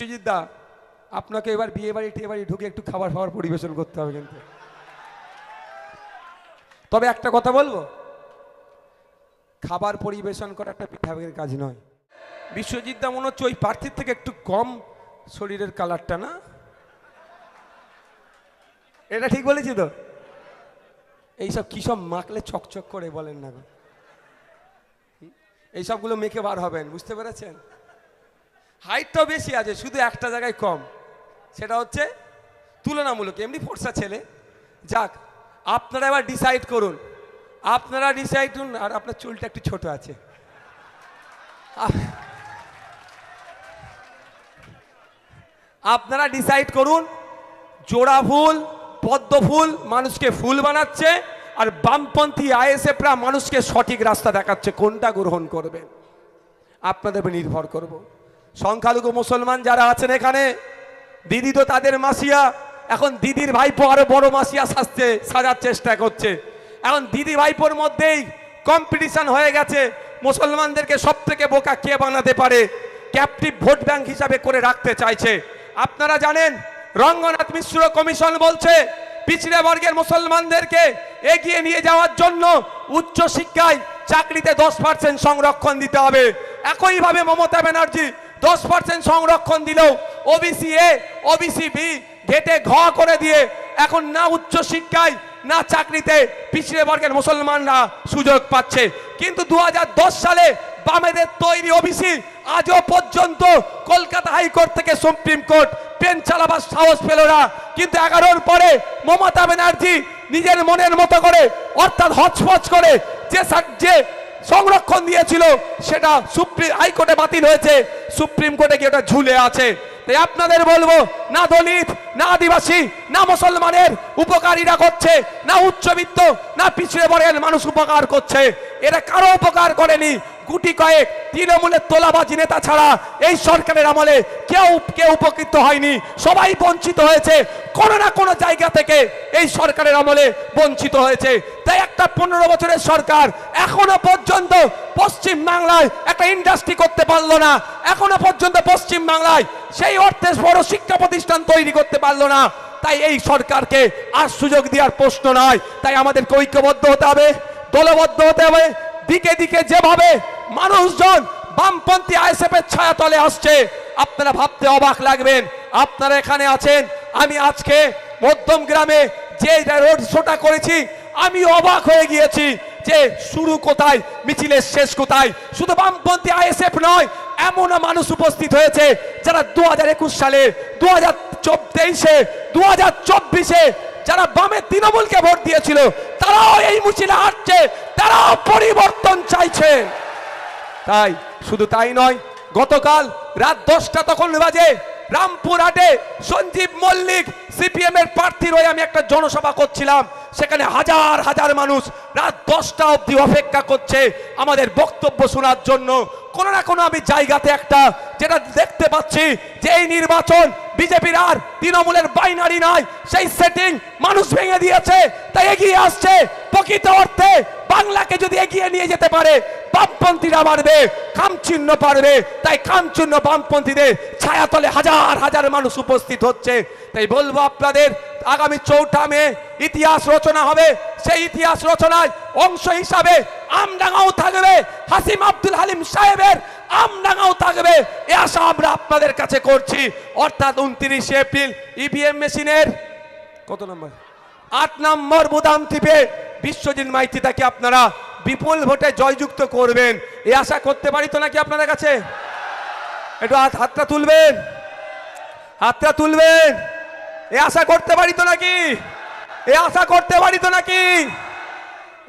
সুজিত দা, আপনাকে এবার বিয়ে বাড়ি টিয়ে বাড়ি ঢুকে একটু খাবার খাবার পরিবেশন করতে হবে কিন্তু। তবে একটা কথা বলবো, খাবার পরিবেশন করা একটা পিঠাবেগের কাজ নয়। বিশ্বজিৎ দা মনে হচ্ছে ওই প্রার্থীর থেকে একটু কম শরীরের কালারটা, না? এটা ঠিক বলেছি তো? এইসব কি সব মাখলে চকচক করে বলেন না গো, এইসবগুলো মেখে বার হবেন, বুঝতে পেরেছেন? হাইটটাও বেশি আছে, শুধু একটা জায়গায় কম, সেটা হচ্ছে তুলনামূলক এমনি ফর্সা ছেলে। যাক, আপনারা এবার ডিসাইড করুন, আপনারা ডিসাইড করুন। আর আপনার চুলটা একটু ছোট আছে। আপনারা ডিসাইড করুন, জোড়া ফুল পদ্ম ফুল মানুষকে ফুল বানাচ্ছে, আর বামপন্থী আইএসএফরা মানুষকে সঠিক রাস্তা দেখাচ্ছে, কোনটা গ্রহণ করবেন আপনাদের উপর নির্ভর করব। সংখ্যালঘু মুসলমান যারা আছেন এখানে, দিদি তো তাদের মাসিয়া, এখন দিদির ভাইপো আরো বড় মাসিয়া সাজার চেষ্টা করছে। এখন দিদি ভাইপোর মধ্যেই কম্পিটিশন হয়ে গেছে, মুসলমানদেরকে সব থেকে বোকা কে বানাতে পারে, ক্যাপটিভ ভোট ব্যাংক হিসাবে করে রাখতে চাইছে। আপনারা জানেন, রঙ্গনাথ মিশ্র কমিশন বলছে পিছড়ে বর্গের মুসলমানদেরকে এগিয়ে নিয়ে যাওয়ার জন্য উচ্চ শিক্ষায় চাকরিতে 10% সংরক্ষণ দিতে হবে। একইভাবে মমতা ব্যানার্জি 10% সংরক্ষণ দিলেও ওবিসি এ ওবিসি বি ঘেটে ঘ করে দিয়ে এখন না উচ্চ শিক্ষায় না চাকরিতে পিছড়ে বর্গের মুসলমানরা সুযোগ পাচ্ছে। কিন্তু 2010 সালে বামেদের তৈরি ওবিসি আজও পর্যন্ত কলকাতা হাইকোর্ট থেকে সুপ্রিম কোর্ট পেন চালাবার সাহস পেল না। কিন্তু 11-র পরে মমতা ব্যানার্জি নিজের মনের মতো করে, অর্থাৎ হচপচ করে যে সংরক্ষণ দিয়েছিল সেটা সুপ্রিম হাইকোর্টে বাতিল হয়েছে, সুপ্রিম কোর্টে গিয়ে ওটা ঝুলে আছে। তাই আপনাদের বলবো, না দলিত না আদিবাসী না মুসলমানের উপকারীরা করছে, না উচ্চবিত্ত না পিছড়ে বর্গের মানুষ উপকার করছে, এরা কারো উপকার করেনি। গুটি কয়েক তৃণমূলের তোলাবাজি নেতা ছাড়া এই সরকারের আমলে কেউ উপকৃত হয়নি, সবাই বঞ্চিত হয়েছে, কোনো না কোনো জায়গা থেকে এই সরকারের আমলে বঞ্চিত হয়েছে। তাই একটা 15 বছরের সরকার এখনো পর্যন্ত পশ্চিম বাংলায় একটা ইন্ডাস্ট্রি করতে পারলো না, এখনো পর্যন্ত পশ্চিম বাংলায় সেই অর্থে বড় শিক্ষা প্রতিষ্ঠান তৈরি করতে পারলো না। তাই এই সরকারকে আর সুযোগ দেওয়ার প্রশ্ন নয়। তাই আমাদেরকে ঐক্যবদ্ধ হতে হবে, দলবদ্ধ হতে হবে। দিকে দিকে যেভাবে মানুষজন বামপন্থী আইএসএফের ছায়াতলে আসছে, আপনারা ভাবতে অবাক লাগবেন। আপনারা এখানে আছেন, আমি আজকে মধ্যম গ্রামে যে রোড শোটা করেছি, আমি অবাক হয়ে গিয়েছি যে শুরু কোথায়, মিছিলের শেষ কোথায়। শুধু বামপন্থী আইএসএফ নয়, এমনও মানুষ উপস্থিত হয়েছে যারা 2021 সালে, 2023-এ, 2024-এ যারা বামে তৃণমূলকে ভোট দিয়েছিল, তারাও এই মিছিলে হাঁটছে, তারাও পরিবর্তন চাইছে। তাই শুধু তাই নয়, গতকাল রাত 10টা তখন বাজে রামপুরহাটে সঞ্জীব মল্লিক সিপিএম এর প্রার্থীর হয়ে আমি একটা জনসভা করছিলাম। সেখানে হাজার হাজার মানুষ রাত 10টা অবধি অপেক্ষা করছে আমাদের বক্তব্য শোনার জন্য। কোনো না কোনো আমি জায়গাতে একটা যেটা দেখতে পাচ্ছি যে এই নির্বাচন বিজেপির আর তৃণমূলের বাইনারি নয়, সেই সেটিং মানুষ ভেঙে দিয়েছে। তাই এগিয়ে আসছে, প্রকৃত অর্থে বাংলাকে যদি এগিয়ে নিয়ে যেতে পারে বামপন্থীরা পারবে, খামচিহ্ন পারবে। তাই খামচিহ্ন বামপন্থীদের ছায়াতলে হাজার হাজার মানুষ উপস্থিত হচ্ছে। তাই বলবো আপনাদের, আগামী 4 মে ইতিহাস রচনা হবে। সেই ইতিহাস রচনায় অংশ হিসাবে আমডাঙ্গাও থাকবে, হাসিম আব্দুল হালিম সাহেবের আমডাঙ্গাও থাকবে, এ আশা আমরা আপনাদের কাছে করছি। অর্থাৎ 29 এপ্রিল ইভিএম মেশিনের কত নম্বর 8 নম্বর বোতাম টিপে বিশ্বজিৎ মাইতিটাকে আপনারা বিপুল ভোটে জয়যুক্ত করবেন, এ আশা করতে পারি তো নাকি আপনাদের কাছে? একটু হাতটা তুলবেন, হাতটা তুলবেন, এ আশা করতে পারি তো নাকি? এ আশা করতে পারি তো নাকি?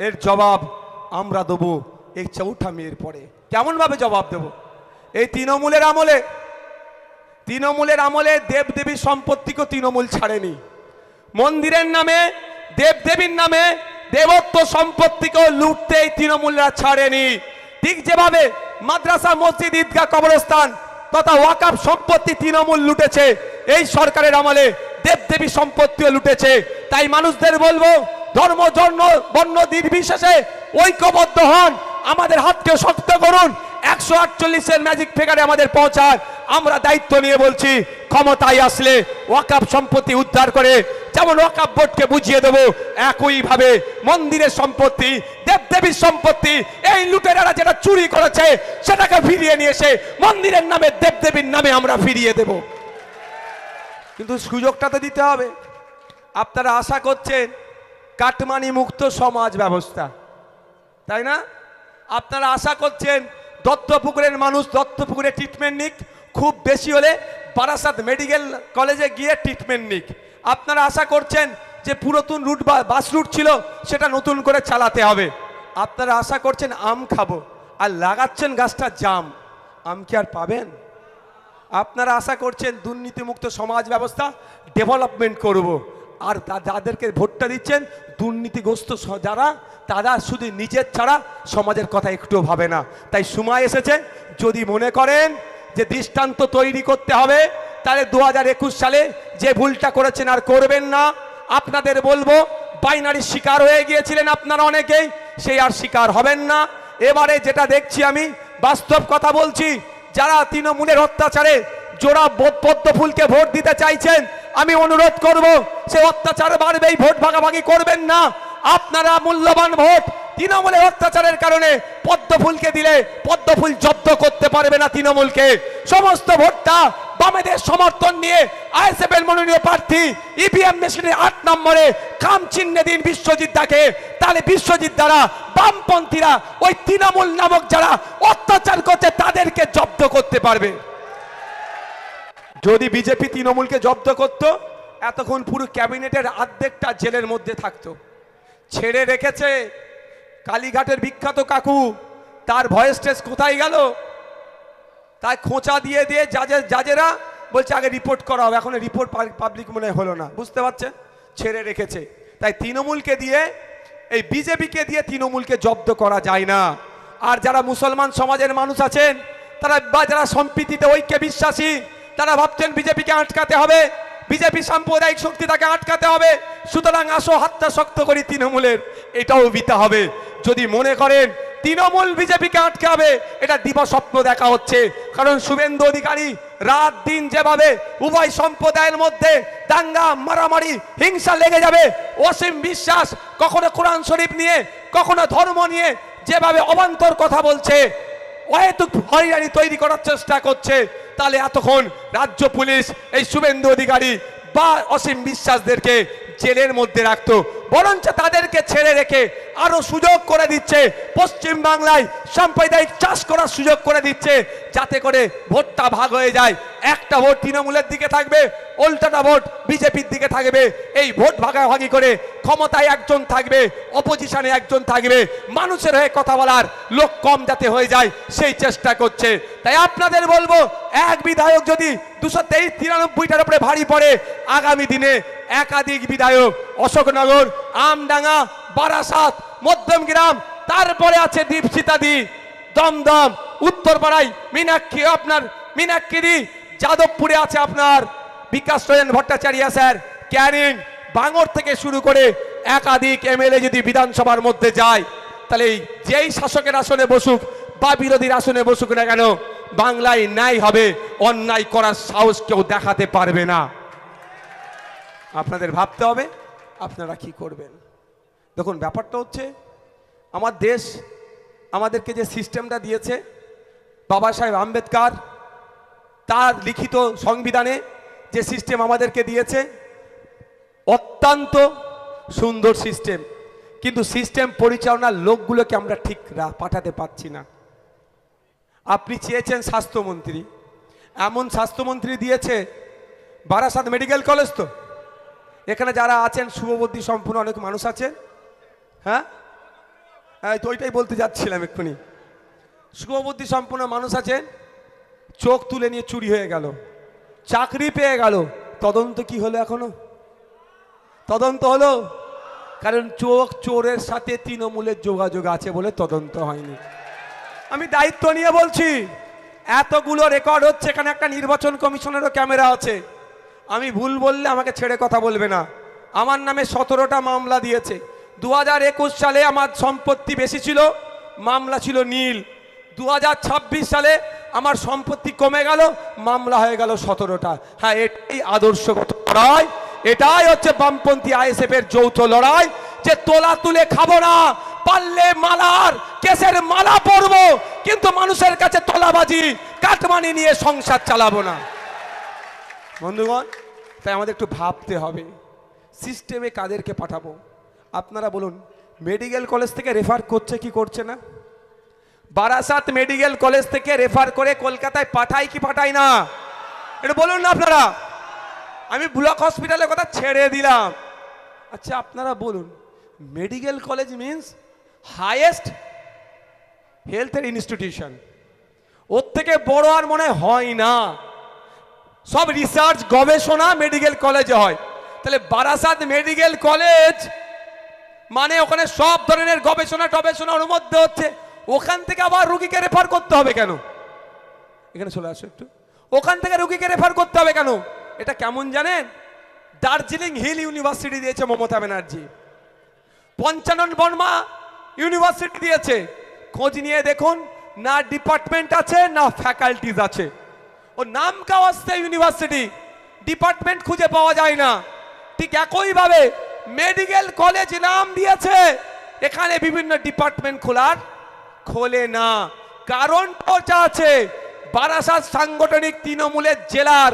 এর জবাব আমরা দেবো এই 4 মের পরে। কেমন ভাবে জবাব দেব? এই তৃণমূলের আমলে দেবদেবীর সম্পত্তিকে তৃণমূল ছাড়েনি, মন্দিরের নামে দেবদেবীর নামে দেবত্ব সম্পত্তিকেও লুটতে এই তৃণমূলরা ছাড়েনি। ঠিক যেভাবে মাদ্রাসা, মসজিদ, ঈদগাহ, কবরস্থান তথা ওয়াকফ সম্পত্তি তৃণমূল লুটেছে, এই সরকারের আমলে দেবদেবী সম্পত্তিও লুটেছে। তাই মানুষদের বলবো, ধর্ম জন্ম বর্ণ নির্বিশেষে ঐক্যবদ্ধ হন, আমাদের হাতকে শক্ত করুন, 148-এর ম্যাজিক ফিগারে আমাদের পৌঁছান। আমরা দায়িত্ব নিয়ে বলছি, ক্ষমতায় আসলে ওয়াকফ সম্পত্তি উদ্ধার করে যেমন ওয়াকফ বোর্ডকে বুঝিয়ে দেবো, একইভাবে মন্দিরের সম্পত্তি, দেবদেবীর সম্পত্তি, এই লুটেরারা যেটা চুরি করেছে সেটাকে ফিরিয়ে নিয়ে এসে মন্দিরের নামে, দেবদেবীর নামে আমরা ফিরিয়ে দেব। কিন্তু সুযোগটা তো দিতে হবে। আপনারা আশা করছেন কাটমানি মুক্ত সমাজ ব্যবস্থা, তাই না? আপনারা আশা করছেন দত্তপুকুরের মানুষ দত্তপুকুরে ট্রিটমেন্ট নিক, খুব বেশি হলে বারাসাত মেডিকেল কলেজে গিয়ে ট্রিটমেন্ট নিক। আপনারা আশা করছেন যে পুরাতন রুট বা বাস রুট ছিল সেটা নতুন করে চালাতে হবে। আপনারা আশা করছেন আম খাবো, আর লাগাচ্ছেন গাছটা জাম, আম কি আর পাবেন? আপনারা আশা করছেন দুর্নীতিমুক্ত সমাজ ব্যবস্থা, ডেভেলপমেন্ট করব, আর যাদেরকে ভোটটা দিচ্ছেন দুর্নীতিগ্রস্ত যারা, তারা শুধু নিজের ছাড়া সমাজের কথা একটুও ভাবে না। তাই সময় এসেছে, যদি মনে করেন যে দৃষ্টান্ত তৈরি করতে হবে, তাহলে 2021 সালে যে ভুলটা করেছেন আর করবেন না। আপনাদের বলবো, বাইনারি শিকার হয়ে গিয়েছিলেন আপনারা অনেকেই, সেই আর শিকার হবেন না। এবারে যেটা দেখছি আমি বাস্তব কথা বলছি, যারা তৃণমূলের অত্যাচারে জোড়া পদ্মফুলকে ভোট দিতে চাইছেন, আমি অনুরোধ করব সে অত্যাচার বাড়বেই, ভোট ভাগাভাগি করবেন না। আপনারা মূল্যবান ভোট তৃণমূলের অত্যাচারের কারণে পদ্মফুলকে দিলে পদ্মফুল জব্দ করতে পারবে না তৃণমূলকে। সমস্ত ভোটটা বামেদের সমর্থন নিয়ে আইএসএফ এর মনোনীত প্রার্থী ইভিএম মেশিনের 8 নম্বরে খাম চিহ্নে দিন বিশ্বজিৎ দাকে, তাহলে বিশ্বজিৎ দ্বারা বামপন্থীরা ওই তৃণমূল নামক যারা অত্যাচার করছে তাদেরকে জব্দ করতে পারবে। যদি বিজেপি তৃণমূলকে জব্দ করত, এতক্ষণ পুরো ক্যাবিনেটের অর্ধেকটা জেলের মধ্যে থাকতো। ছেড়ে রেখেছে কালীঘাটের বিখ্যাত কাকু, তার ভয়েস টেস্ট কোথায় গেল? তাই খোঁচা দিয়ে দিয়ে জাজেরা বলছে আগে রিপোর্ট করা হবে, এখন রিপোর্ট পাবলিক মনে হলো না, বুঝতে পারছেন? ছেড়ে রেখেছে। তাই তৃণমূলকে দিয়ে, এই বিজেপিকে দিয়ে তৃণমূলকে জব্দ করা যায় না। আর যারা মুসলমান সমাজের মানুষ আছেন, তারা বা যারা সম্প্রীতিতে ঐক্যে বিশ্বাসী, তারা ভাবছেন বিজেপিকে আটকাতে হবে, বিজেপি সাম্প্রদায়িক শক্তি তাকে আটকাতে হবে, সুতরাং আসো হাতটা শক্ত করি তৃণমূলের, এটাও দিতে হবে। যদি মনে করেন তৃণমূল বিজেপিকে আটকাবে, এটা দিবাস্বপ্ন দেখা হচ্ছে। কারণ শুভেন্দু অধিকারী রাত দিন যেভাবে উভয় সম্প্রদায়ের মধ্যে দাঙ্গা মারামারি হিংসা লেগে যাবে, অসীম বিশ্বাস কখনো কোরআন শরীফ নিয়ে কখনো ধর্ম নিয়ে যেভাবে অবান্তর কথা বলছে, অহেতুক হয়রানি তৈরি করার চেষ্টা করছে, তাহলে এতক্ষণ রাজ্য পুলিশ এই শুভেন্দু অধিকারী বা অসীম বিশ্বাসদেরকে জেলের মধ্যে রাখতো, বরঞ্চ তাদেরকে ছেড়ে রেখে আরো সুযোগ করে দিচ্ছে, পশ্চিম বাংলায় সাম্প্রদায়িক চাষ করার সুযোগ করে দিচ্ছে, যাতে করে ভোটটা ভাগ হয়ে যায়। একটা ভোট তৃণমূলের দিকে থাকবে, উল্টাটা ভোট বিজেপির দিকে থাকবে। এই ভোট ভাগাভাগি করে ক্ষমতায় একজন থাকবে, অপোজিশনে একজন থাকবে, মানুষের হয়ে কথা বলার লোক কম যাতে হয়ে যায় সেই চেষ্টা করছে। তাই আপনাদের বলবো, এক বিধায়ক যদি 293-93টার উপরে ভারী পড়ে, আগামী দিনে একাধিক বিধায়ক অশোকনগর, আমডাঙ্গা, বারাসাত, মধ্যমগ্রাম, তারপরে আছে দীপশিতাদি, দমদম, উত্তরপাড়ায় মীনাক্ষী, আপনার মীনাক্ষী, যাদবপুরে আছে আপনার বিকাশ রঞ্জন ভট্টাচার্য স্যার, ক্যানিং, ভাঙড় থেকে শুরু করে একাধিক এমএলএ যদি বিধানসভার মধ্যে যায়, তাহলে যেই শাসকের আসনে বসুক বা বিরোধীর আসনে বসুক না কেন, বাংলায় ন্যায় হবে, অন্যায় করার সাহস কেউ দেখাতে পারবে না। আপনাদের ভাবতে হবে আপনারা কি করবেন। দেখুন, ব্যাপারটা হচ্ছে আমার দেশ আমাদেরকে যে সিস্টেমটা দিয়েছে বাবা সাহেব আম্বেদকর, তার লিখিত সংবিধানে যে সিস্টেম আমাদেরকে দিয়েছে, অত্যন্ত সুন্দর সিস্টেম, কিন্তু সিস্টেম পরিচালনার লোকগুলোকে আমরা ঠিক পাঠাতে পারছি না। আপনি চেয়েছেন স্বাস্থ্যমন্ত্রী, এমন স্বাস্থ্যমন্ত্রী দিয়েছে, বারাসাত মেডিকেল কলেজ, তো এখানে যারা আছেন শুভবুদ্ধি সম্পূর্ণ অনেক মানুষ আছেন, হ্যাঁ তো ওইটাই বলতে যাচ্ছিলাম এক্ষুনি, শুভবুদ্ধি সম্পূর্ণ মানুষ আছেন, চোখ তুলে নিয়ে চুরি হয়ে গেল, চাকরি পেয়ে গেল, তদন্ত কি হলো? এখনো তদন্ত হলো? কারণ চোরের সাথে তৃণমূলের যোগাযোগ আছে বলে তদন্ত হয়নি। আমি দায়িত্ব নিয়ে বলছি, এতগুলো রেকর্ড হচ্ছে, এখানে একটা নির্বাচন কমিশনেরও ক্যামেরা আছে, আমি ভুল বললে আমাকে ছেড়ে কথা বলবে না। আমার নামে 17টা মামলা দিয়েছে। 2021 সালে আমার সম্পত্তি বেশি ছিল, মামলা ছিল নীল। 2026 সালে আমার সম্পত্তি কমে গেল, মামলা হয়ে গেল 17টা। হ্যাঁ, এটাই আদর্শগত লড়াই, এটাই হচ্ছে বামপন্থী আইএসএফ এর যৌথ লড়াই, যে তোলা তুলে খাবো না, পারলে মালার কেসের মালা পরবো, কিন্তু মানুষের কাছে তোলাবাজি কাটমানি নিয়ে সংসার চালাবো না। বন্ধুগণ, তাই আমাদের একটু ভাবতে হবে সিস্টেমে কাদেরকে পাঠাবো। আপনারা বলুন, মেডিকেল কলেজ থেকে রেফার করছে কি করছে না? বারাসাত মেডিকেল কলেজ থেকে রেফার করে কলকাতায় পাঠায় কি পাঠায় না? এটা বলুন না আপনারা। আমি ব্লক হসপিটালের কথা ছেড়ে দিলাম। আচ্ছা, আপনারা বলুন, মেডিকেল কলেজ মিন্স হাইয়েস্ট হেলথের ইনস্টিটিউশন, ওর থেকে বড় আর মনে হয় না। সব রিসার্চ গবেষণা মেডিকেল কলেজে হয়। তাহলে বারাসাত মেডিকেল কলেজ মানে ওখানে সব ধরনের গবেষণা টবেষণার মধ্যে হচ্ছে, ওখান থেকে আবার রুগীকে রেফার করতে হবে কেন? এখানে চলে আসো একটু। ওখান থেকে রুগীকে রেফার করতে হবে কেন? এটা কেমন জানেন? দার্জিলিং হিল ইউনিভার্সিটি দিয়েছে মমতা ব্যানার্জি, পঞ্চানন বর্মা ইউনিভার্সিটি দিয়েছে। খোঁজ নিয়ে দেখুন, না ডিপার্টমেন্ট আছে না ফ্যাকাল্টিজ আছে। ও নাম কাওয়াস্তে ইউনিভার্সিটি, ডিপার্টমেন্ট খুঁজে পাওয়া যায় না। ঠিক একইভাবে মেডিকেল কলেজ নাম দিয়েছে, এখানে বিভিন্ন ডিপার্টমেন্ট খোলে না। কারণটা আছে, বারাসাত সাংগঠনিক তৃণমূলের জেলার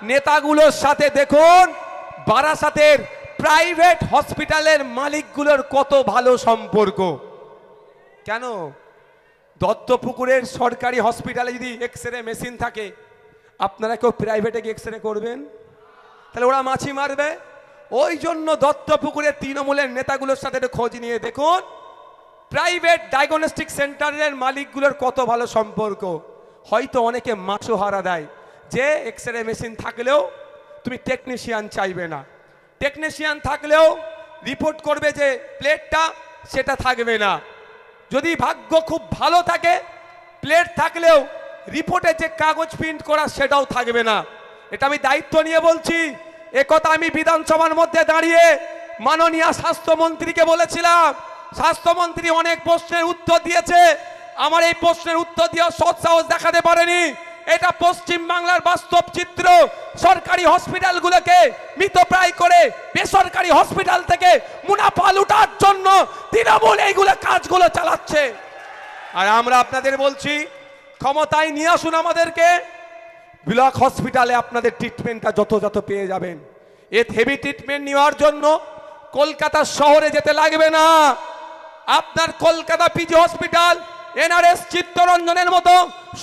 নেতাগুলোর সাথে দেখুন বারাসাতের প্রাইভেট হসপিটালের মালিকগুলোর কত ভালো সম্পর্ক। কেন? দত্তপুকুরের সরকারি হসপিটালে যদি এক্সরে মেশিন থাকে, আপনারা কেউ প্রাইভেটে গিয়ে এক্সরে করবেন? তাহলে ওরা মাছি মারবে। ওই জন্য দত্তপুকুরের তৃণমূলের নেতাগুলোর সাথে খোঁজ নিয়ে দেখুন প্রাইভেট ডায়াগনস্টিক সেন্টারের মালিকগুলোর কত ভালো সম্পর্ক। হয়তো অনেকে মাসোহারা দেয় যে এক্সরে মেশিন থাকলেও তুমি টেকনিশিয়ান চাইবে না, টেকনিশিয়ান থাকলেও রিপোর্ট করবে যে প্লেটটা, সেটা থাকবে না। যদি ভাগ্য খুব ভালো থাকে, প্লেট থাকলেও রিপোর্টে যে কাগজ প্রিন্ট করা সেটাও থাকবে না। এটা আমি দায়িত্ব নিয়ে বলছি। একথা আমি বিধানসভার মধ্যে দাঁড়িয়ে মাননীয় স্বাস্থ্যমন্ত্রীকে বলেছিলাম। স্বাস্থ্যমন্ত্রী অনেক প্রশ্নের উত্তর দিয়েছে, আমার এই প্রশ্নের উত্তর দিয়ে সৎ সাহস দেখাতে পারেনি। এটা পশ্চিম বাংলার বাস্তব চিত্র। সরকারি হসপিটালগুলোকে মৃতপ্রায় করে বেসরকারি হসপিটাল থেকে মুনাফা লুটার জন্য তৃণমূল এইগুলো কাজগুলো চালাচ্ছে। আর আমরা আপনাদের বলছি, ক্ষমতায় নিয়ে আসুন আমাদেরকে, ব্লক হসপিটালে আপনাদের ট্রিটমেন্টটা যত পেয়ে যাবেন। এর হেভি ট্রিটমেন্ট নেওয়ার জন্য কলকাতা শহরে যেতে লাগবে না। আপনার কলকাতা পিজি হসপিটাল, এনআরএস চিত্তরঞ্জনের মতো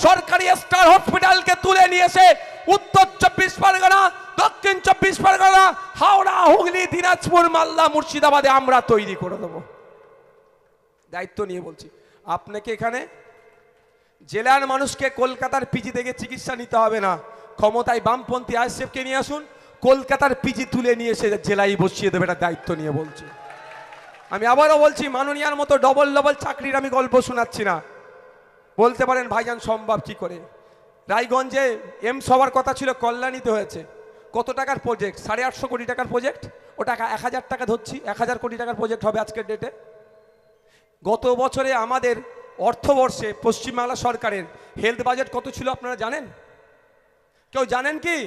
সরকারি স্টার হসপিটালকে তুলে নিয়ে এসে উত্তর 24 পরগনা, দক্ষিণ 24 পরগনা, হাওড়া, হুগলি, দিনাজপুর, মালদা, মুর্শিদাবাদে আমরা তৈরি করে দেবো। দায়িত্ব নিয়ে বলছি। আপনাকে এখানে জেলার মানুষকে কলকাতার পিজি থেকে চিকিৎসা নিতে হবে না। ক্ষমতায় বামপন্থী আইএসএফকে নিয়ে আসুন, কলকাতার পিজি তুলে নিয়ে এসে জেলায় বসিয়ে দেবে। এটা দায়িত্ব নিয়ে বলছি। আমি আবারও বলছি, মাননীয়ার মতো ডবল চাকরির আমি গল্প শোনাচ্ছি না। বলতে পারেন ভাইজান সম্ভব কি করে? রায়গঞ্জে এমস হওয়ার কথা ছিল, কল্যাণীতে হয়েছে। কত টাকার প্রজেক্ট? 850 কোটি টাকার প্রজেক্ট। ও টাকা 1000 টাকা ধরছি, 1000 কোটি টাকার প্রজেক্ট হবে আজকের ডেটে। গত বছরে আমাদের অর্থবর্ষে পশ্চিমবাংলা সরকারের হেলথ বাজেট কত ছিল আপনারা জানেন? কেউ জানেন কি?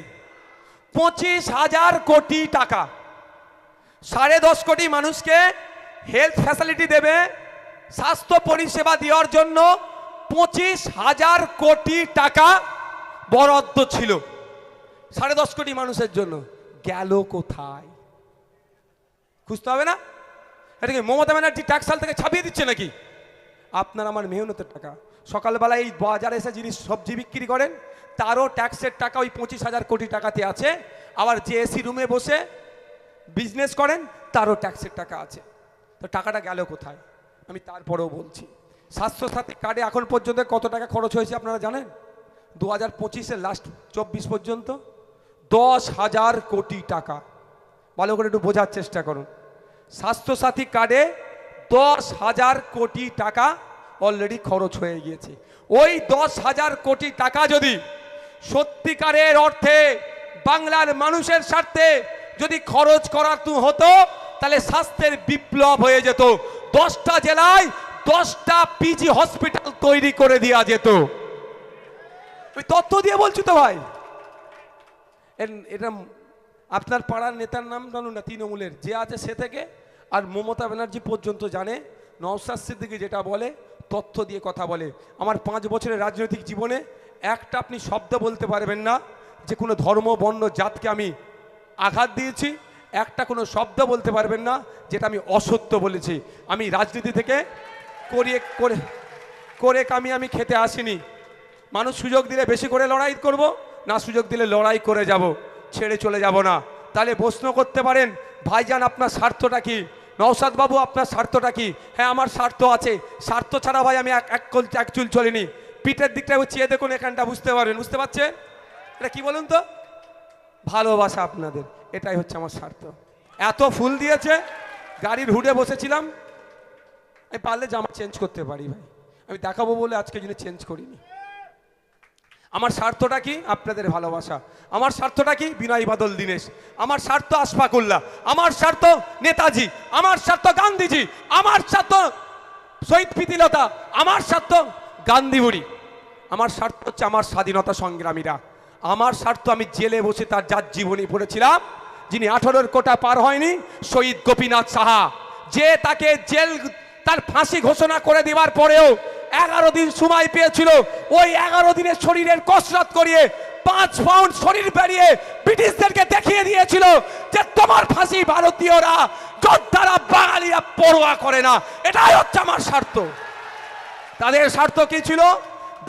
25,000 কোটি টাকা। 10.5 কোটি মানুষকে হেলথ ফ্যাসিলিটি দেবে, স্বাস্থ্য পরিষেবা দেওয়ার জন্য 25,000 কোটি টাকা বরাদ্দ ছিল 10.5 কোটি মানুষের জন্য। গেল কোথায়? খুঁজতে হবে না? এটা কি মমতা ব্যানার্জি ট্যাক্সাল থেকে ছাপিয়ে দিচ্ছে নাকি? আপনার আমার মেহনতের টাকা। সকালবেলায় এই বাজারে এসে জিনিস সবজি বিক্রি করেন, তারও ট্যাক্সের টাকা ওই 25,000 কোটি টাকাতে আছে। আবার যে এসি রুমে বসে বিজনেস করেন, তারও ট্যাক্সের টাকা আছে। তো টাকাটা গেল কোথায়? আমি তারপরেও বলছি, স্বাস্থ্যসাথী কার্ডে এখন পর্যন্ত কত টাকা খরচ হয়েছে আপনারা জানেন? 2025-এর লাস্ট 24 পর্যন্ত 10,000 কোটি টাকা। ভালো করে একটু বোঝার চেষ্টা করুন। স্বাস্থ্যসাথী কার্ডে 10,000 কোটি টাকা অলরেডি খরচ হয়ে গিয়েছে। ওই 10,000 কোটি টাকা যদি সত্যিকারের অর্থে বাংলার মানুষের স্বার্থে যদি খরচ করা হতো, তাহলে স্বাস্থ্যের বিপ্লব হয়ে যেত। 10টা জেলায় 10টা পিজি হসপিটাল তৈরি করে দেওয়া যেত। আমি তথ্য দিয়ে বলছি তো ভাই। এটা আপনার পাড়ার নেতার নাম জানুন না, তৃণমূলের যে আছে সে থেকে আর মমতা ব্যানার্জি পর্যন্ত জানে, নওশাদ সিদ্দিকী যেটা বলে তথ্য দিয়ে কথা বলে। আমার 5 বছরের রাজনৈতিক জীবনে একটা আপনি শব্দ বলতে পারবেন না যে কোনো ধর্ম বর্ণ জাতকে আমি আঘাত দিয়েছি, একটা কোনো শব্দ বলতে পারবেন না যেটা আমি অসত্য বলেছি। আমি রাজনীতি থেকে করে আমি খেতে আসিনি। মানুষ সুযোগ দিলে বেশি করে লড়াই করব, না সুযোগ দিলে লড়াই করে যাব, ছেড়ে চলে যাব না। তাহলে প্রশ্ন করতে পারেন ভাইজান আপনার স্বার্থটা কি, নওশাদ বাবু আপনার স্বার্থটা কি? হ্যাঁ আমার স্বার্থ আছে, স্বার্থ ছাড়া ভাই আমি এক চুল চলিনি। পিঠের দিকটা চেয়ে দেখুন, এখানটা বুঝতে পারবেন, বুঝতে পারছেন এটা কি বলুন তো? ভালোবাসা আপনাদের, এটাই হচ্ছে আমার স্বার্থ। এত ফুল দিয়েছে, গাড়ির হুডে বসেছিলাম, আমি পারলে জামা চেঞ্জ করতে পারি ভাই, আমি দেখাবো বলে আজকে জন্য চেঞ্জ করিনি। আমার স্বার্থটা কি? আপনাদের ভালোবাসা। আমার স্বার্থটা কি? বিনয় বাদল দীনেশ। আমার স্বার্থ আশফাকুল্লাহ। আমার স্বার্থ নেতাজি। আমার স্বার্থ গান্ধীজি। আমার স্বার্থ শহীদ প্রীতিলতা। আমার স্বার্থ গান্ধী বুড়ি। আমার স্বার্থ হচ্ছে আমার স্বাধীনতা সংগ্রামীরা। আমার স্বার্থ আমি জেলে বসে যার জীবনী পড়েছিলাম, যিনি 18 কোটা পার হয়নি, শহীদ গোপীনাথ সাহা, যে তাকে জেল তার ফাঁসি ঘোষণা করে দেওয়ার পরেও 11 দিন সময় পেয়েছিল। ওই 11 দিনের শরীরের কসরত করিয়ে 5 পাউন্ড শরীর বেরিয়ে ব্রিটিশদেরকে দেখিয়ে দিয়েছিল যে তোমার ফাঁসি ভারতীয়রা, যোদ্ধারা, বাঙালিরা পরোয়া করে না। এটাই হচ্ছে আমার স্বার্থ। তাদের স্বার্থ কি ছিল?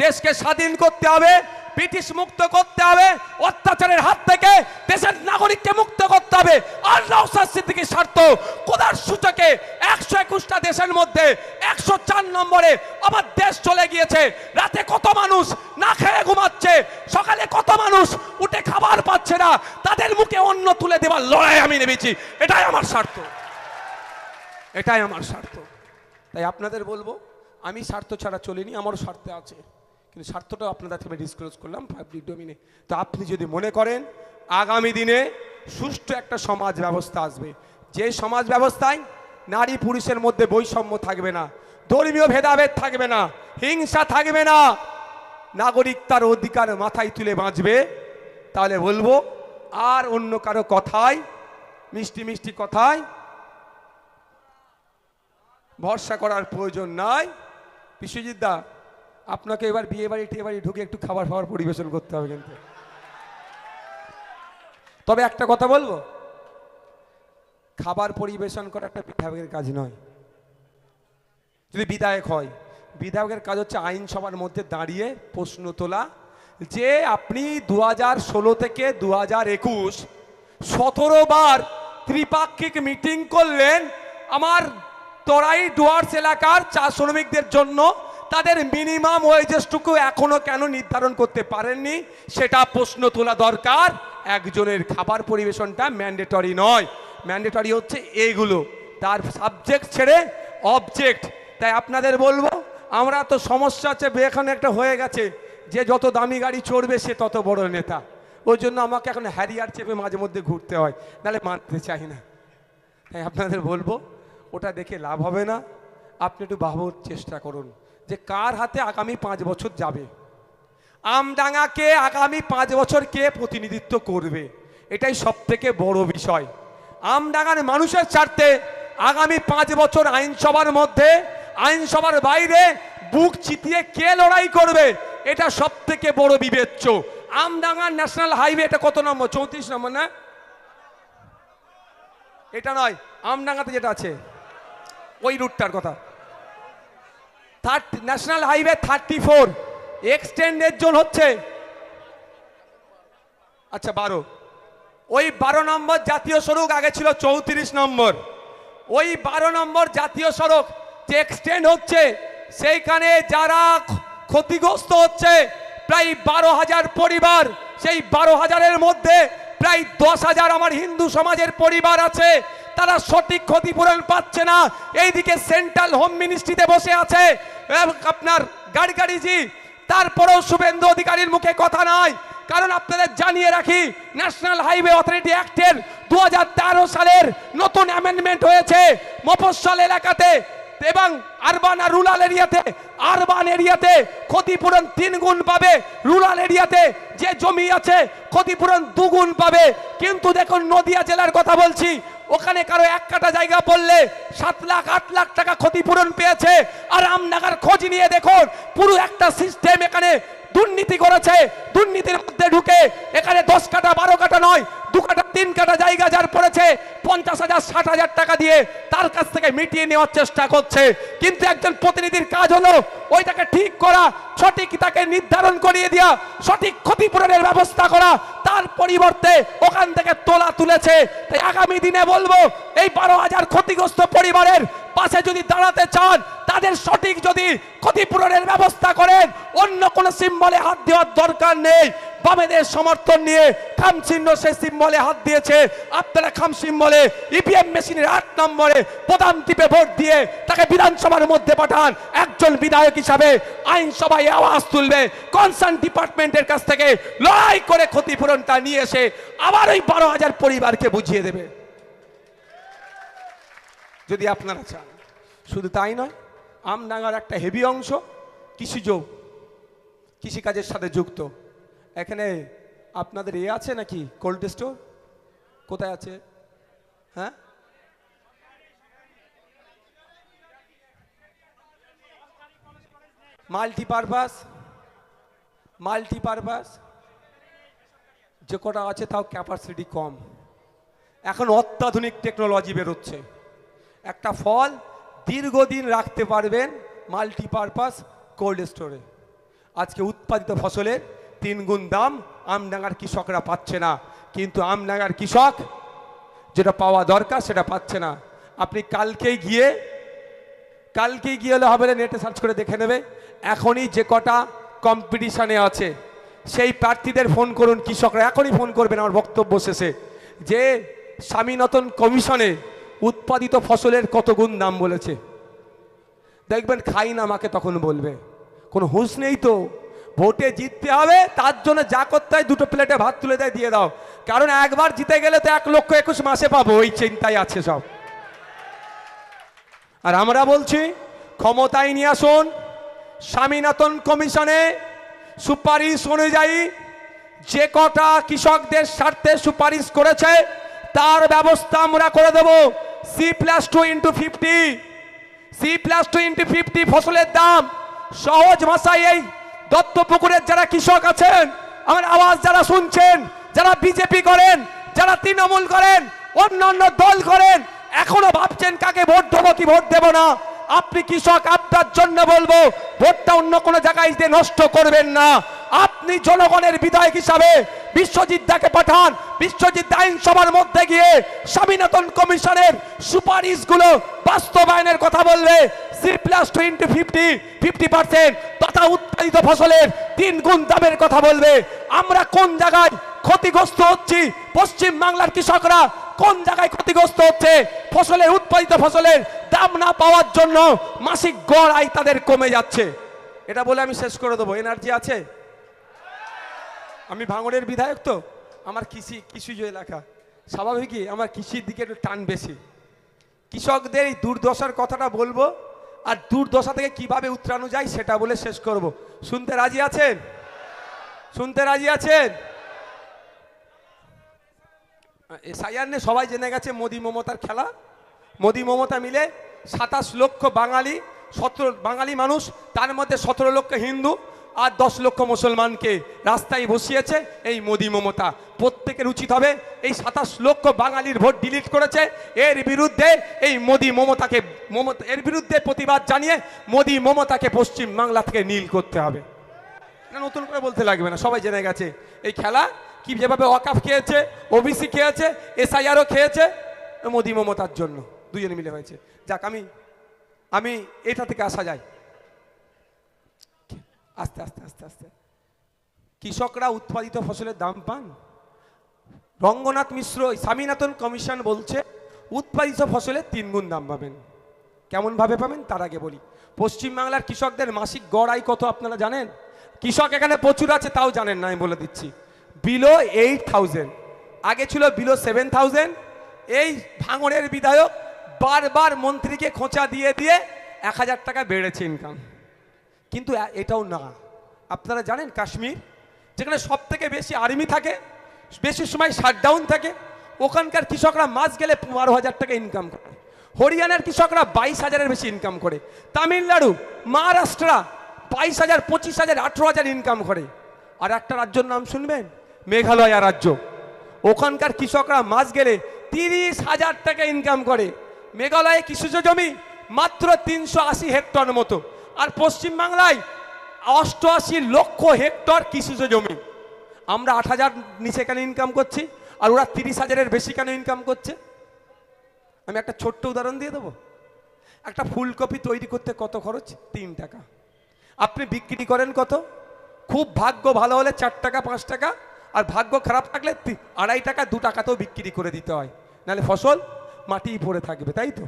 দেশকে স্বাধীন করতে হবে, ব্রিটিশ মুক্ত করতে হবে, অত্যাচারের হাত থেকে দেশের নাগরিককে মুক্ত করতে হবে। আর নওশাদ সিদ্দিকীর স্বার্থ কোদার সূচকে 121টা দেশের মধ্যে 104 নম্বরে আমার দেশ চলে গিয়েছে। রাতে কত মানুষ না খেয়ে ঘুমাচ্ছে, সকালে কত মানুষ উঠে খাবার পাচ্ছে না, তাদের মুখে অন্ন তুলে দেওয়ার লড়াই আমি নেমেছি। এটাই আমার স্বার্থ, এটাই আমার স্বার্থ। তাই আপনাদের বলবো, আমি স্বার্থ ছাড়া চলিনি, আমারও স্বার্থ আছে, কিন্তু স্বার্থটা আপনাদের থেকে ডিসক্লোজ করলাম পাবলিক ডোমিনে। তো আপনি যদি মনে করেন আগামী দিনে সুষ্ঠু একটা সমাজ ব্যবস্থা আসবে, যে সমাজ ব্যবস্থায় নারী পুরুষের মধ্যে বৈষম্য থাকবে না, ধর্মীয় ভেদাভেদ থাকবে না, হিংসা থাকবে না, নাগরিক তার অধিকার মাথায় তুলে বাঁচবে, তাহলে বলবো আর অন্য কারো কথায়, মিষ্টি মিষ্টি কথায় ভরসা করার প্রয়োজন নাই। বিশ্বজিৎ দা, আপনাকে এবার বিয়ে বাড়ি টিয়ে বাড়ি ঢুকে একটু খাবার খাবার পরিবেশন করতে হবে কিন্তু। তবে একটা কথা বলবো, খাবার পরিবেশন করা একটা বিধায়কের কাজ নয়। যদি বিধায়ক হয়, বিধায়কের কাজ হচ্ছে আইনসভার মধ্যে দাঁড়িয়ে প্রশ্ন তোলা যে আপনি 2016 থেকে 2021 17 বার ত্রিপাক্ষিক মিটিং করলেন আমার তরাই ডুয়ার্স এলাকার চা শ্রমিকদের জন্য, তাদের মিনিমাম ওয়েজেসটুকু এখনো কেন নির্ধারণ করতে পারেননি, সেটা প্রশ্ন তোলা দরকার। একজনের খাবার পরিবেশনটা ম্যান্ডেটরি নয়, ম্যান্ডেটরি হচ্ছে এইগুলো, তার সাবজেক্ট ছেড়ে অবজেক্ট। তাই আপনাদের বলবো, আমরা তো সমস্যা আছে এখানে একটা হয়ে গেছে যে যত দামি গাড়ি চড়বে সে তত বড় নেতা, ওই জন্য আমাকে এখন হ্যারিয়ার চেপে মাঝে মধ্যে ঘুরতে হয়, নাহলে মানতে চাই না। তাই আপনাদের বলবো, ওটা দেখে লাভ হবে না। আপনি একটু ভাবার চেষ্টা করুন যে কার হাতে আগামী 5 বছর যাবে, আমডাঙ্গাকে আগামী 5 বছর কে প্রতিনিধিত্ব করবে, এটাই সব থেকে বড় বিষয়। আমডাঙ্গার মানুষের স্বার্থে আগামী 5 বছর আইনসভার মধ্যে, আইনসভার বাইরে বুক চিতিয়ে কে লড়াই করবে, এটা সব থেকে বড় বিবেচ্য। আমডাঙ্গার ন্যাশনাল হাইওয়ে, এটা কত নম্বর? 34 নম্বর না? এটা নয়, আমডাঙ্গাতে যেটা আছে ওই রুটটার কথা, ন্যাশনাল হাইওয়ে 34 এক্সটেন্ডের জোন হচ্ছে আচ্ছা 12, ওই 12 নম্বর জাতীয় সড়ক আগে ছিল 34 নম্বর, ওই 12 নম্বর জাতীয় সড়ক যে এক্সটেন্ড হচ্ছে, সেইখানে যারা ক্ষতিগ্রস্ত হচ্ছে প্রায় 12,000 পরিবার, সেই 12,000-এর মধ্যে প্রায় 10,000 আমার হিন্দু সমাজের পরিবার আছে, তারা সঠিক ক্ষতিপূরণ পাচ্ছে না। এইদিকে সেন্ট্রাল হোম মিনিস্ট্রিতে বসে আছে আপনার গাডকারিজি, তারপরেও শুভেন্দু অধিকারীর মুখে কথা নাই। কারণ আপনাদের জানিয়ে রাখি, ন্যাশনাল হাইওয়ে অথরিটি অ্যাক্টের 2013 সালের নতুন অ্যামেন্ডমেন্ট হয়েছে। মফস্বল এলাকাতে এবং আরবান আর রুরাল এরিয়াতে, আরবান এরিয়াতে ক্ষতিপূরণ 3 গুণ পাবে, রুরাল এরিয়াতে যে জমি আছে ক্ষতিপূরণ 2 গুণ পাবে। কিন্তু দেখুন নদিয়া জেলার কথা বলছি, ওখানে কারো 1 কাঠা জায়গা পড়লে 7 লাখ 8 লাখ টাকা ক্ষতিপূরণ পেয়েছে। আর আমনাগার খোঁজ নিয়ে দেখুন, পুরো একটা সিস্টেম এখানে দুর্নীতি করেছে। দুর্নীতির মধ্যে ঢুকে এখানে 10 কাঠা 12 কাঠা নয়, 2 কাঠা 3 কাঠা জায়গা যার পড়েছে 50,000 60,000 টাকা দিয়ে তার কাছ থেকে মিটিয়ে নেওয়ার চেষ্টা করছে। কিন্তু একজন প্রতিনিধির কাজ হলো ওইটাকে ঠিক করা, সঠিক তাকে নির্ধারণ করিয়ে দেওয়া, সঠিক ক্ষতিপূরণের ব্যবস্থা করা। তার পরিবর্তে ওখান থেকে তোলা তুলেছে। তাই আগামী দিনে বলবো, এই 12,000 ক্ষতিগ্রস্ত পরিবারের পাশে যদি দাঁড়াতে চান, তাদের সঠিক যদি ক্ষতিপূরণের ব্যবস্থা করেন, অন্য কোনো সিম্বলে হাত দেওয়ার দরকার নেই। বামেদের সমর্থন নিয়ে খাম চিহ্ন সেই সিম্বলে হাত দিয়েছে, আপনারা খাম সিম্বলে ইভিএম মেশিনের 8 নম্বরে প্রধান টিপে ভোট দিয়ে তাকে বিধানসভার মধ্যে পাঠান। একজন বিধায়ক হিসাবে আইনসভায় আওয়াজ তুলবে, কনসার্ন ডিপার্টমেন্টের কাছ থেকে লড়াই করে ক্ষতিপূরণটা নিয়ে এসে আবার ওই 12,000 পরিবারকে বুঝিয়ে দেবে, যদি আপনারা চান। শুধু তাই নয়, আমডাঙ্গার একটা হেভি অংশ কৃষিজ, কৃষিকাজের সাথে যুক্ত। এখানে আপনাদের আছে নাকি কোল্ড স্টোর? কোথায় আছে? হ্যাঁ, মাল্টিপারপাস যে কটা আছে তাও ক্যাপাসিটি কম। এখন অত্যাধুনিক টেকনোলজি বেরোচ্ছে। একটা ফল দীর্ঘদিন রাখতে পারবেন মাল্টিপারপাস কোল্ড স্টোরে। আজকে উৎপাদিত ফসলের 3 গুণ দাম আমডাঙ্গার কৃষকরা পাচ্ছে না, কিন্তু আমডাঙ্গার কৃষক যেটা পাওয়া দরকার সেটা পাচ্ছে না। আপনি কালকেই গিয়ে হলে হবে না, নেটে সার্চ করে দেখে নেবে। এখনই যে কটা কম্পিটিশানে আছে সেই প্রার্থীদের ফোন করুন, কৃষকরা এখনই ফোন করবেন আমার বক্তব্য শেষে, যে স্বামীনাথন কমিশনে উৎপাদিত ফসলের কত গুণ দাম বলেছে। দেখবেন খাই না আমাকে তখন বলবে, কোনো হুঁশ নেই তো। ভোটে জিততে হবে, তার জন্য যা করতে হয় 2টো প্লেটে ভাত তুলে দেয়, দিয়ে দাও। কারণ একবার জিতে গেলে তো 1,21,000 মাসে পাবো, ওই চিন্তায় আছে সব। আর আমরা বলছি ক্ষমতায় নিয়ে আসুন, স্বামীনাথন কমিশনে সুপারিশ অনুযায়ী যে কটা কৃষকদের স্বার্থে সুপারিশ করেছে তার ব্যবস্থা আমরা করে দেব। C+2 ফসলের দাম সহজ ভাষায়, এই দত্তপুকুরের যারা কৃষক আছেন, আমার আওয়াজ যারা শুনছেন, যারা বিজেপি করেন, যারা তৃণমূল করেন, অন্যান্য দল করেন, এখনো ভাবছেন কাকে ভোট দেবো কি ভোট দেব না। আপনি কৃষক, আপনার জন্য বলবো ভোটটা অন্য কোনো জায়গায় দিয়ে নষ্ট করবেন না। আপনি জনগণের বিধায়ক হিসাবে বিশ্বজিৎ দাকে পাঠান, বিশ্বজিৎ আইনসভার মধ্যে গিয়ে স্বামীনাথন কমিশনের সুপারিশগুলো বাস্তবায়নের কথা বলবে। C+2 50% তথা উৎপাদিত ফসলের 3 গুণ দামের কথা বলবে। আমরা কোন জায়গায় ক্ষতিগ্রস্ত হচ্ছি, পশ্চিম বাংলার কৃষকরা কোন জায়গায় ক্ষতিগ্রস্ত হচ্ছে, ফসলের উৎপাদিত ফসলের দাম না পাওয়ার জন্য মাসিক গড় আয় তাদের কমে যাচ্ছে। এটা বলে আমি শেষ করে দেবো। এনার্জি আছে? আমি ভাঙড়ের বিধায়ক, তো আমার কৃষিজ এলাকা, স্বাভাবিকই আমার কৃষির দিকে একটু টান বেশি। কৃষকদের এই দুর্দশার কথাটা বলবো, আর দুর্দশা থেকে কিভাবে উতরানো যায় সেটা বলে শেষ করব। শুনতে রাজি আছেন? শুনতে রাজি আছেন? এসআইআর নিয়ে সবাই জেনে গেছে মোদি মমতার খেলা। মোদি মমতা মিলে 27 লক্ষ বাঙালি, 17 বাঙালি মানুষ, তার মধ্যে 17 লক্ষ হিন্দু আর 10 লক্ষ মুসলমানকে রাস্তায় বসিয়েছে এই মোদি মমতা। প্রত্যেকের উচিত হবে, এই 27 লক্ষ বাঙালির ভোট ডিলিট করেছে, এর বিরুদ্ধে এই মোদি মমতাকে এর বিরুদ্ধে প্রতিবাদ জানিয়ে মোদি মমতাকে পশ্চিম বাংলা থেকে নীল করতে হবে। নতুন করে বলতে লাগবে না, সবাই জেনে গেছে এই খেলা কি। যেভাবে ওয়াকাফ খেয়েছে, ওবিসি খেয়েছে, এসআইআরও খেয়েছে, মোদি মমতার জন্য দুজনে মিলে হয়েছে। যাক, আমি এটা থেকে আসা যায় আস্তে আস্তে আস্তে আস্তে। কৃষকরা উৎপাদিত ফসলের দাম পান। রঙ্গনাথ মিশ্র, স্বামীনাথন কমিশন বলছে উৎপাদিত ফসলের 3 গুণ দাম পাবেন। কেমন ভাবে পাবেন তার আগে বলি, পশ্চিমবাংলার কৃষকদের মাসিক গড় আয় কত আপনারা জানেন? কৃষক এখানে প্রচুর আছে, তাও জানেন না, আমি বলে দিচ্ছি। বিলো 8,000, আগে ছিল বিলো 7,000। এই ভাঙড়ের বিধায়ক বারবার মন্ত্রীকে খোঁচা দিয়ে দিয়ে 1000 টাকা বেড়েছে ইনকাম। কিন্তু এটাও না, আপনারা জানেন কাশ্মীর যেখানে সব থেকে বেশি আর্মি থাকে, বেশি সময় শাটডাউন থাকে, ওখানকার কৃষকরা মাস গেলে 12,000 টাকা ইনকাম করে। হরিয়ানার কৃষকরা 22,000-এর বেশি ইনকাম করে। তামিলনাড়ু, মহারাষ্ট্র 22,000, 25,000, 18,000 ইনকাম করে। আর একটা রাজ্যের নাম শুনবেন, মেঘালয় রাজ্য। ওখানকার কৃষকরা মাস গেলে 30,000 টাকা ইনকাম করে। মেঘালয়ে কৃষিজ জমি মাত্র 380 হেক্টর মতো, আর পশ্চিমবাংলায় 88 লক্ষ হেক্টর কৃষিজ জমি। আমরা 8,000 নিচে কেন ইনকাম করছি, আর ওরা 30,000-এর বেশি কেন ইনকাম করছে? আমি একটা ছোট্ট উদাহরণ দিয়ে দেবো। একটা ফুলকপি তৈরি করতে কত খরচ? 3 টাকা। আপনি বিক্রি করেন কত? খুব ভাগ্য ভালো হলে 4 টাকা 5 টাকা, আর ভাগ্য খারাপ থাকলে 2.5 টাকা 2 টাকাতেও বিক্রি করে দিতে হয়, নাহলে ফসল মাটিই পড়ে থাকবে, তাই তো?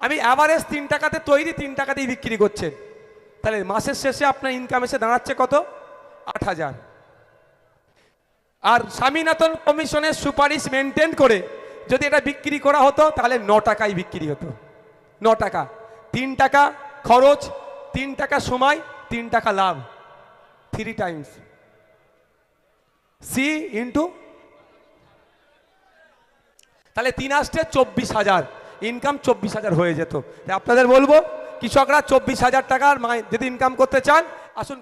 আমি অ্যাভারেজ 3 টাকাতে তৈরি, 3 টাকাতেই বিক্রি করছেন, তাহলে মাসের শেষে আপনার ইনকাম এসে দাঁড়াচ্ছে কত? 8,000। আর স্বামীনাথন কমিশনের সুপারিশ মেনটেন করে যদি এটা বিক্রি করা হতো তাহলে 9 টাকায় বিক্রি হতো। 9 টাকা, 3 টাকা খরচ, 3 টাকা সময়, 3 টাকা লাভ, 3 টাইমস সি ইন্টু, তাহলে 3 আসতে 24,000 ইনকাম, 24,000 হয়ে যেত। আপনাদের বলবো কৃষকরা 24,000 টাকার যদি ইনকাম করতে চান, আসুন।